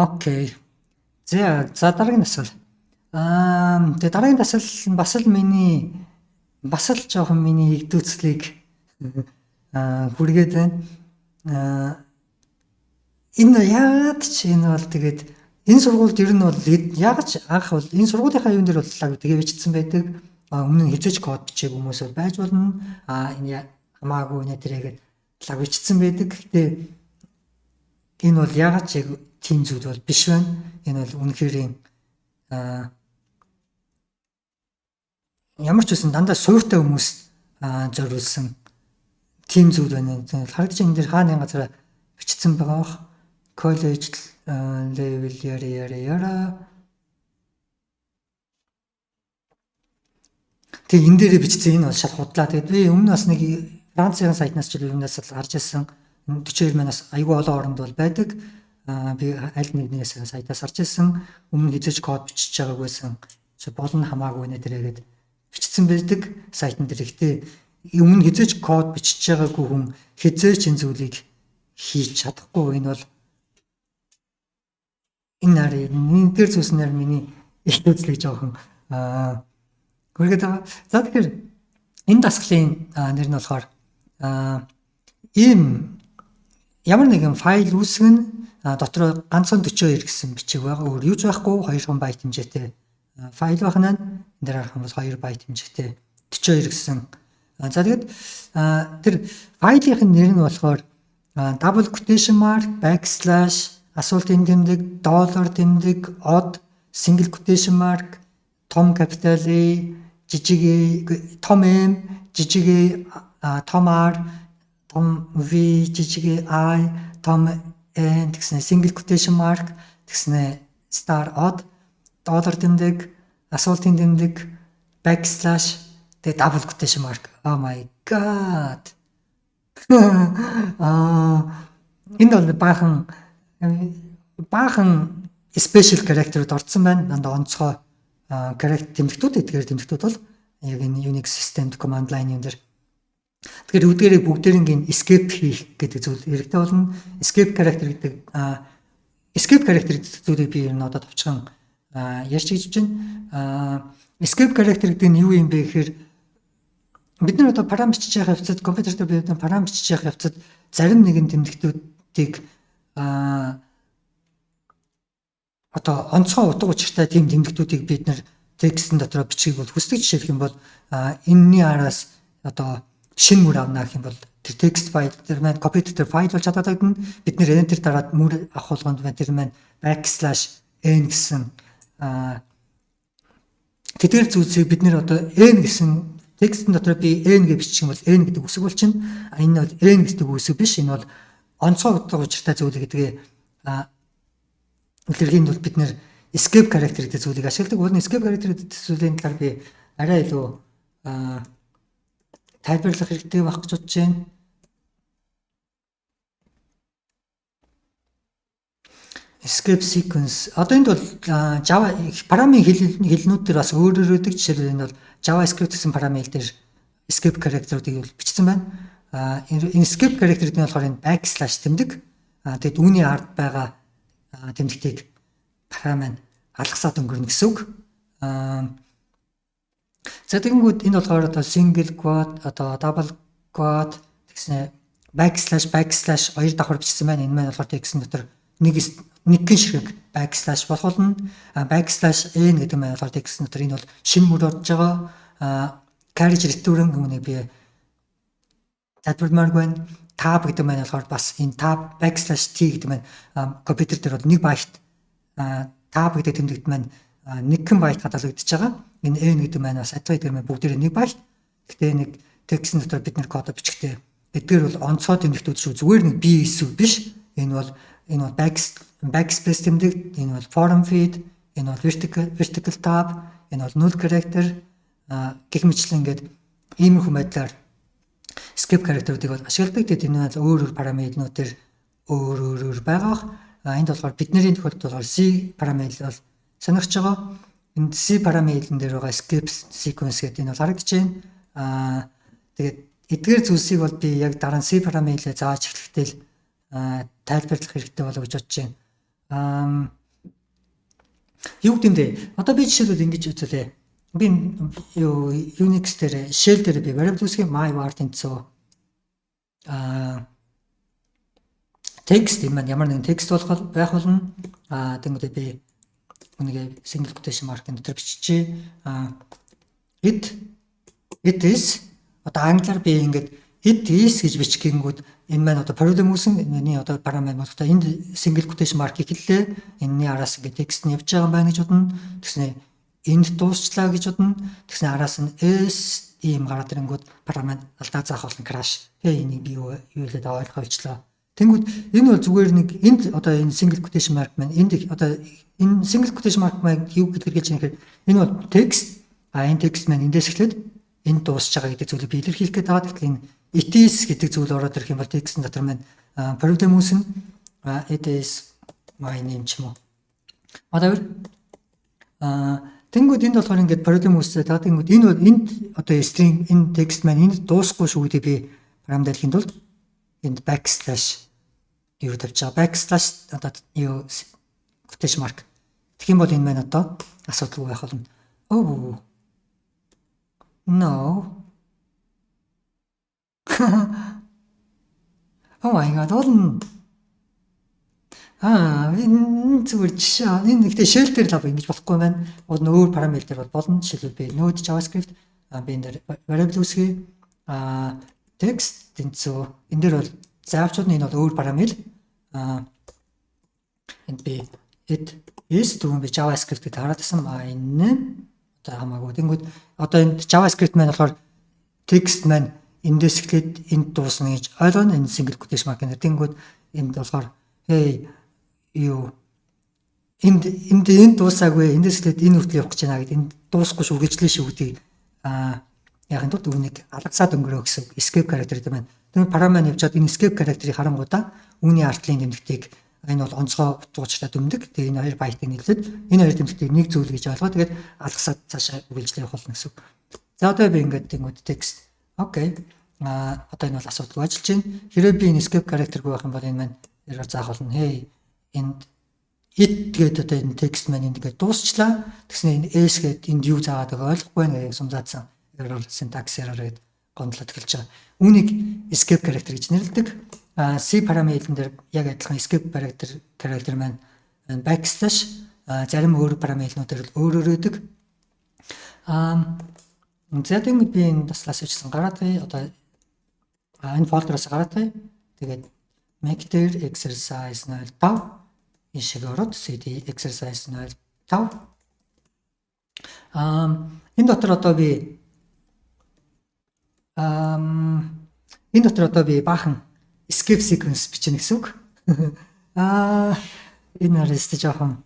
Окей. За дараагийн дасгал. Тэгээ дараагийн дасгал нь бас л жоохон миний игдүүцлийг хүргээд байна. Энэ яагаад ч энэ бол тэгээд энэ сургуульд ер нь бол яг ч анх бол энэ сургуулийнхаа юун дээр бол тэгээ бичсэн байдаг. Өмнө нь хизээж код бичээг хүмүүс бол байж болно. Энэ хамаагүй нэ тэрээгээд лаг бичсэн байдаг. Гэтэ энэ бол ягаад ч яг тийм зүйл бол биш байна. Энэ бол үнэхээр ямар ч үсэн дандаа суйртай хүмүүс зориулсан тийм зүйл байна. Харагдаж энэ дэр хааны газар бичсэн байгаа бох. College level яра. Тэг энэ дээрээ бичсэн энэ бол шал худлаа. Тэгэд би өмнө бас нэг Францын сайтнаас ч юмнаас л гарч ирсэн 42 манаас айгүй олон оронд бол байдаг. Би аль нэгнээс сайтаас харж ирсэн. Өмнө хизээж код бичиж байгааг байсан. Болно хамаагүй нэ тэрээгээд бичсэн байдаг сайтн дээр. Гэхдээ өмнө хизээж код бичиж байгаагүй хүн хизээж энэ зүйлийг хийж чадахгүй. Энэ бол энэ дээр зүйлснээр миний их үзлийг жоохон хүргээд байгаа. За тэгэхээр энэ дасгалын нэр нь болохоор ийм ямар нэгэн файл үүсгэн дотроо ганцхан 42 гэсэн бичиг байгаа. Өөр юу ч байхгүй 2 байт хэмжээтэй файл байна. Энд дээр харах юм бол 2 байт хэмжээтэй 42 гэсэн. За тэгээд тэр файлын нэр нь болохоор double quotation mark backslash асуултын тэмдэг доллар тэмдэг odd single quotation mark том capital A жижиг том M жижиг том R том V жижиг I том N гэсэн single quotation mark гэсэн star odd доллар тэмдэг асуултын тэмдэг backslash тэгээ double quotation mark. Oh my god. Энэ бол баахан special character-ууд орсон байна. Дандаа онцгой character тэмдэгтүүд эдгээр тэмдэгтүүд бол яг энэ Unix system command line юм дээр. Тэгэхээр бүгдээрийн escape хийх гэдэг зүйл хэрэгтэй болно. Escape character гэдэг зүйлийг би ер нь одоо товчхон ярьж хийж байна. Escape character гэдэг нь юу юм бэ гэхээр бид нар одоо парам бичиж явах явцад компьютер дээр бид парам бичиж явах явцад зарим нэгэн тэмдэгтүүдийг одоо онцгой утга учиртай тийм тэмдэгтүүдийг бид нар текстэн дотроо бичгийг бол хүсдэг. Жишээлх юм бол энэний араас одоо шинэ мөр авна гэх юм бол тэр текст файл тэр маань компьютер дээр файл болж чадаад байна. Бид нэр enter дараад мөр авах болгонд тэр маань backslash n гэсэн тэдгээр зүйлсийг бид нэр одоо n гэсэн текстэн дотроо би n гэж бичих юм бол n гэдэг үсэг болчихно. Энэ бол n гэдэг үсэг биш. Энэ бол онцгой утга учиртай зүйл гэдгээ илэрхийлэхэд бол бид нэр escape character гэдэг зүйлийг ашигладаг. Уул нь escape character гэдэг зүйлийн талаар би арай илүү тайлбарлах хэрэгтэй байх гэж бодож байна. Escape sequence. Одоо энд бол Java парамын хэлнүүд дээр бас өөр байдаг. Жишээлбэл энэ бол JavaScript гэсэн парамын хэл дээр escape character-уудыг бол бичсэн байна. Энэ escape character гэдэг нь болохоор энэ backslash тэмдэг. Тэгэд үүний ард байгаа тэмдэгтийг парам маань алгасаад өнгөрнө гэсэн үг. За тэгэнгүүт энэ болохоор одоо single quote одоо double quote гэсэн backslash хоёр давхар бичсэн байна. Энэ маань болохоор текстэн дотор нэг ширхэг backslash болох болно. Backslash n гэдэг маань болохоор текстэн дотор энэ бол шинэ мөр орж байгаа carriage return гэмээр би тайлбармаар байна. Tab гэдэг маань болохоор бас энэ tab backslash t гэдэг маань компьютер дээр бол 1 байт tab гэдэг тэмдэгт маань 1 байт хадгалагдаж байгаа. Энэ n гэдэг маань бас адилхан дээр маань бүгдээрээ 1 байт. Гэхдээ нэг текстэн дотор бид нэр код бичихтэй. Эдгээр бол онцгой тэмдэгтүүд шүү. Зүгээр нэг b эсвэл биш. Энэ бол backspace тэмдэг, энэ бол form feed, энэ бол vertical tab, энэ бол null character гэх мэтлэн ингээд иймэрхүү байдлаар escape character-уудыг бол ашигладаг. Тэгээд энэ бол өөр параметрээр өөр байгаа. Энд болохоор бидний тохиолдолд болохоор C параметр бол сонирхож байгаа. Энд C параметрын дээр байгаа escape sequence гэдэг энэ бол харагдаж байна. Тэгээд эдгээр зүйлсийг бол би яг дараа нь C параметрээр зааж эхлэхдээ тайлбарлах хэрэгтэй болов гэж бодож байна. юу гэмдэ одоо би жишээлбэл ингэж үзүүлээ. Би юу Unix дээр shell дээр би variable үүсгэх my var тэнцүү текст юм ямар нэгэн текст байх болно. Тэнгүүдээ би үнэгээ single quotation mark-ын дотор биччихье. It is одоо англиар би ингээд it is гэж бичих гингүүд энэ маань одоо problem үүсэн миний одоо параметр бодохдоо энд single quotation mark хэллээ. Энэний араас ингээд текст нь явж байгаа юм байна гэж бодно. Тэгснэ энд дуусчлаа гэж бодно. Тэгснэ араас нь s ийм гараад ирэнгүүт параметр алдаа заах болно crash. Тэгээ энийг би юу хэлээд ойлгоолчлаа. Тэнгүүд энэ бол зүгээр нэг энд одоо энэ single quotation mark маань энд одоо энэ single quotation mark маань юу гэдгийг хэлж байгаа юм хэрэг энэ бол text энэ text маань эндээс эхлээд энд дуусч байгаа гэдэг зүйлийг би илэрхийлэх гээд байгаа. Тэгэхээр энэ it is гэдэг зүйл ороод ирэх юм бол text-ийн дотор маань problem үүснэ. It is my name ч юм уу. Whatever. Тэнгүүд энд болохоор ингээд problem үүсээ. Тэнгүүд энэ бол энд одоо string энэ text маань энд дуусахгүй шүү гэдэг би параметр хэлхийн тулд энд backslash юу тавьж байгаа. Backslash одоо юу quotation mark. Тэгэх юм бол энэ маань одоо асуудалгүй байх болно. Oh. No. Oh my god, олон. Энэ зүгээр жишээ. Энэ ихтэй shell дээр л ингэж болохгүй байна. Бол өөр параметр бол болно. Жишээлбэл би node javascript би энэ дээр variable үүсгэе. Text тэнцүү. Энэ дээр бол заавчууд нь энэ бол өөр параметр. Энд би it is түн би javascript гэдэг хараадсан энэ одоо хамаагүй. Тэнгүүд одоо энэ javascript маань болохоор text маань эндээс эхлээд энд дуусна гэж ойлгоно. Энэ single quotation mark нэр. Тэнгүүд энд болохоор hey юу энд дуусаагүй эндээс эхлээд энэ хүртэл явах гэж байна гэдэг энд дуусахгүй шүү гэжлээ шүү гэдэг яахын тулд үүнийг алгасаад өнгөрөө гэсэн escape character гэдэг байна. Тэгвэл параметр явжаад энэ escape character-ыг харангуудаа үүний артлын тэмдэгтийг энэ бол онцгой утгуучлаад өмдөг. Тэгээ энэ хоёр байтыг нийлээд энэ хоёр тэмдэгтийг нэг зүйл гэж ойлгоо. Тэгээд алгасаад цаашаа үргэлжлэх явах болно гэсэн үг. За одоо би ингээд тэнгууд text. Окей. Одоо энэ бол асуудалгүй ажиллаж байна. Хэрэв би энэ escape character-гүй байх юм бол энэ маань error заах болно. Hey энд it гэдэг одоо энэ text маань ингээд дуусчлаа. Тэгснэ энэ s гэдэг энд юу заагаад байгааг ойлгохгүй байна гэж сумзаадсан. Error syntax error гэдэг гомдлоод эхэлж байгаа. Үүнийг escape character гэж нэрлэдэг. C параметрын дээр яг адилхан escape character маань backslash зарим өөр параметруудаар өөрөөр өгдөг. За тэгвэл би энэ таслаас ичсэн гараад бай. Одоо энэ фолдероос гараад бай. Тэгээд make дээр exercise 05 энэ шиг ороод cd exercise 05. Энэ дотор одоо би баахан escape sequence бичнэ гэсэн үг. Энэ арест жоохон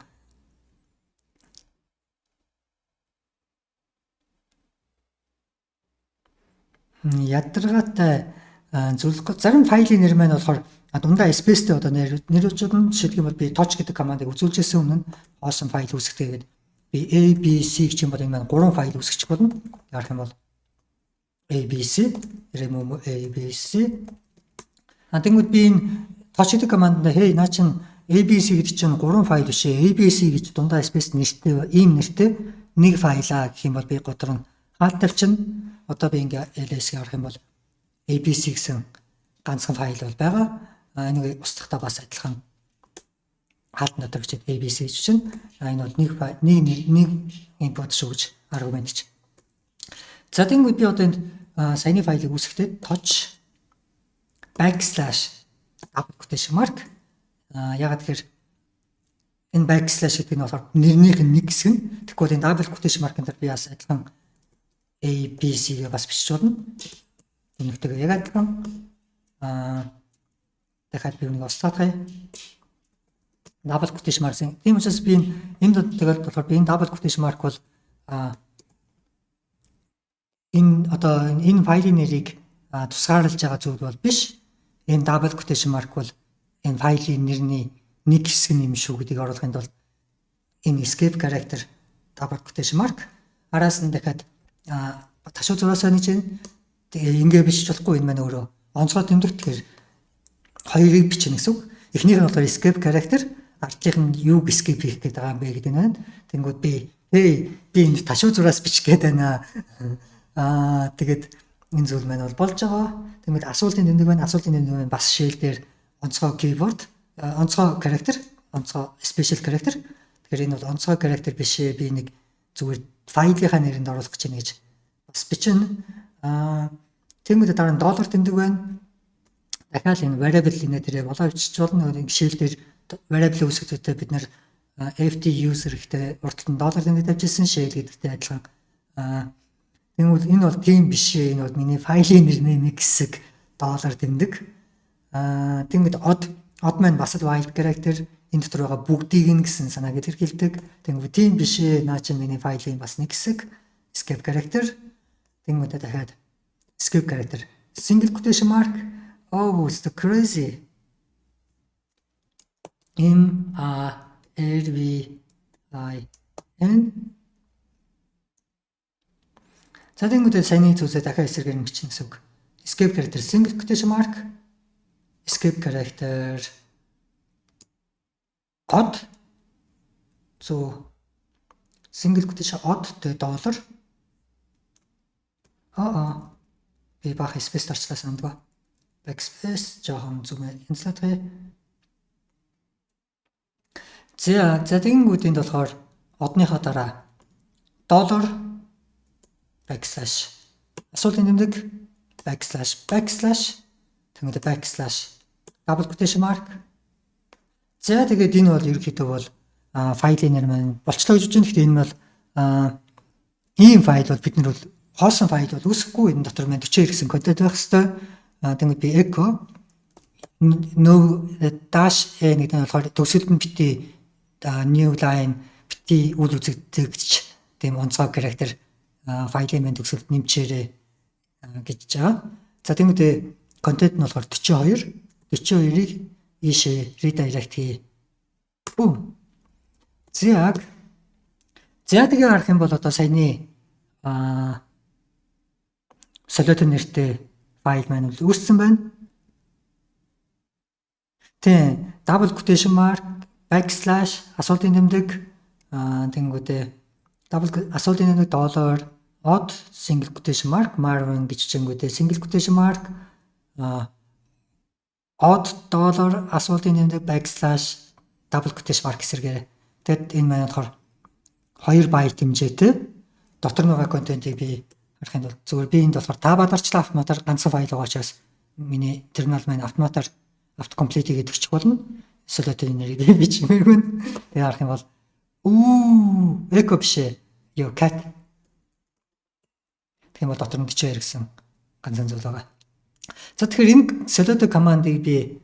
ядаргаатай зөвлөх зарим файлын нэр маань болохоор дундаа space-тэй одоо нэрүүчүүд нь жишээлх юм бол би touch гэдэг командыг үзүүлжсэн өмнө хоосон файл үүсгэхдээ би ABC гэх юм бол энэ маань 3 файл үүсгэж болно. Ярих юм бол ABC remove ABC тэгвэл би энэ touch гэдэг команданд hey наа чин ABC гэдэг чинь 3 файл биш ээ. ABC гэж дундаа space нэртэй ийм нэртэй нэг файлаа гэх юм бол би готрон хаалт тавьчихна. Одоо би ингээ ls-ийг харах юм бол ABC гэсэн ганцхан файл бол байгаа. Энийг устгахтаа бас адилхан хаалт дотор бичээд ABC гэж чинь энэ бол нэг input шүү гэж аргумент чинь. За тэгвэл би одоо энд саяны файлыг үүсгэхдээ touch backslash double quotation mark ягаад гэхээр энэ backslash гэдэг нь болохоор нэрнийх нь нэг хэсэг нь. Тэгэхгүй энэ double quotation mark-ын дээр би бас адилхан ABC-г бас бичиж болно. Энэхтэйгээ яг адилхан дахиад би үнийг устгахаа. Double quotation mark. Тийм учраас би энд тэгэл болохоор би энэ double quotation mark бол энэ одоо энэ файлын нэрийг тусгаарлаж байгаа зүйл бол биш. Энэ double quotation mark бол энэ файлын нэрний нэг хэсэг юм шүү гэдгийг оруулахын тулд энэ escape character double quotation mark араас нь дахиад ташуу зураасаа нэг чинь ингээ бичиж болохгүй энэ маань өөрөө онцгой тэмдэгт тэгэхээр хоёрыг бичнэ гэсэн үг. Эхнийх нь болохоор escape character дардлих нь юуг skip хийх гээд байгаа юм бэ гэдэг нь байна. Тэнгүүд би энэ ташуу зураас бичих гээд байна. Тэгээд энэ зүйл маань бол болж байгаа. Тэгмээд асуултын тэмдэг байна. Асуултын тэмдэг маань бас shell дээр онцгой keyword, онцгой character, онцгой special character. Тэгэхээр энэ бол онцгой character биш ээ. Би нэг зүгээр файлынхаа нэрэнд оруулах гэж байна гэж бас бичнэ. Тэгмээд дараа нь доллар тэмдэг байна. Дахиад энэ variable нэ тэрэ болоо бичиж болно. Нэг shell дээр variable үүсгэхдээ бид нэр FT user ихтэй урталт нь доллар тэмдэг тавьжсэн shell гэдэгтэй адилхан. Тэгвэл энэ бол тийм биш ээ. Энэ бол миний файлын нэрний нэг хэсэг доллар тэмдэг. Тэгвэл од маань бас л wild character энэ дотор байгаа бүгдийг нь гэсэн санааг илэрхийлдэг. Тэгвэл тийм биш ээ. Наа чи миний файлын бас нэг хэсэг escape character. Тэгвэл дахиад escape character single quotation mark. Oh, it's the crazy. MRLVIN. За тэгвэл саяны зүйлсээ дахиад эсрэгээр нь бичнэ гэсэн үг. Escape character single quotation mark. Escape character odd. So single quotation odd тэ доллар. Би бах space тарчлаа сандгаа. Backspace жоохон зүүн инструмент. За тэгэнгүүт энд болохоор одныхоо дараа доллар backslash асуултын тэмдэг backslash тэгмээд backslash double quotation mark. За тэгээд энэ бол ерөнхийдөө бол файлын нэр маань болчлоо гэж байна. Гэхдээ энэ бол ийм файл бол бид нар бол хоосон файл бол үүсэхгүй. Энэ дотор маань 40 гэсэн контент байх хэвээр. Тэгээд би echo no dash e гэдэг нь болохоор төгсөлд нь бити new line бити үйл үзэгдэгч тийм онцгой character файлын маань төгсөлд нэмчээрээ гэж байгаа. За тэгмээд контент нь болохоор 42-ыг ийшээ redirect хий. За тэгээ харах юм бол одоо саяны солиотын нэртэй файл маань үүссэн байна. Тэ double quotation mark backslash асуултын тэмдэг тэнгүүдээ double асуултын тэмдэг доллар odd single quotation mark marvin гэж чингүүдээ single quotation mark odd dollar асуултын тэмдэг backslash double quotation mark эсрэгээрээ. Тэгэд энэ маань болохоор 2 байт хэмжээтэй дотор байгаа контентийг би харах юм бол зүгээр би энд болохоор та бадарчлаа автоматар ганцхан файл байгаа учраас миний терминал маань автоматар автокомплит гэдэг чих болно. Эсвэл одоо энэ нэрийг бичмээр байна. Тэгээ харах юм бол echo биш ээ. Your cat. Тийм бол дотор нь 42 гэсэн ганцхан зүйл байгаа. За тэгэхээр энэ solid command-ыг би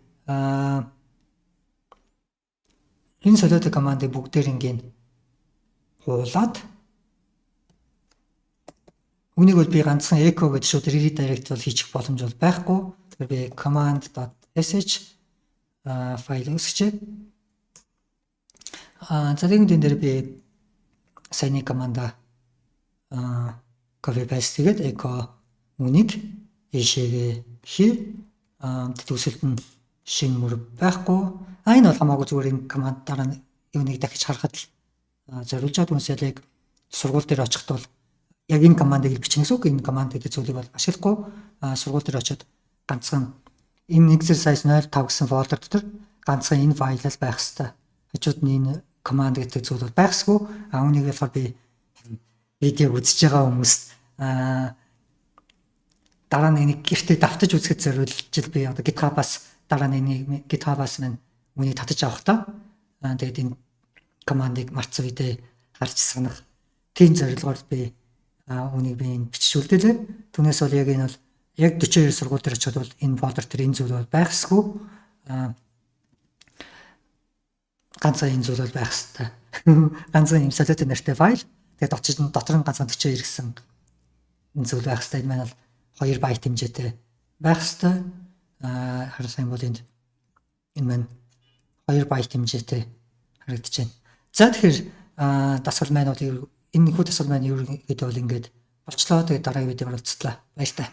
энэ solid command-ыг бүгдээр ингээд хуулаад үнийг бол би ганцхан echo гэж шууд redirect бол хийчих боломж бол байхгүй. Тэгэхээр би command.sh файл үүсгэж. За тэгээд энэ дээр би саяны команда copy paste тэгээд echo үнийг ийшээгээ хий. Төгсөлд нь шинэ мөр байхгүй. Энэ бол хамаагүй зүгээр энэ команд дараа нь юуныг дахиж харахад л зориулж байгаа хүнсэл яг сургууль дээр очихд бол яг энэ командыг бичнэ гэсэн үг. Энэ команд гэдэг зүйлийг бол ашиглахгүй сургууль дээр очиод ганцхан энэ exercise 05 гэсэн фолдер дотор ганцхан энэ файл л байх хэвээр. Хажууд нь энэ команд гэдэг зүйл бол байхсгүй. Үүнийг болохоор би видео үзэж байгаа хүмүүст дараа нь энийг гэртээ давтаж үзэхэд зориулж би одоо GitHub-аас дараа нь энийг GitHub-аас мань үнийг татаж авах та. Тэгээд энэ командыг марцсан үедээ харж санах тийм зорилгоор би үнийг би биччихүүлдэлээ. Түүнээс бол яг энэ бол яг 42 сургууль дээр очиод бол энэ фолдер дээр энэ зүйл бол байхсгүй. Ганцхан энэ зүйл бол байх хэвээр. Ганцхан юм солиотой нэртэй файл. Тэгээд очиж дотор нь ганцхан 42 гэсэн энэ зүйл байх хэвээр. Энэ маань бол 2 байт хэмжээтэй байх хэвээр. Харах юм бол энэ маань 2 байт хэмжээтэй харагдаж байна. За тэгэхээр дасгал маань бол энэ хүү дасгал маань ерөнхийдөө бол ингээд болчлоо. Тэгээд дараагийн видеоор уулзтлаа. Баярлалаа.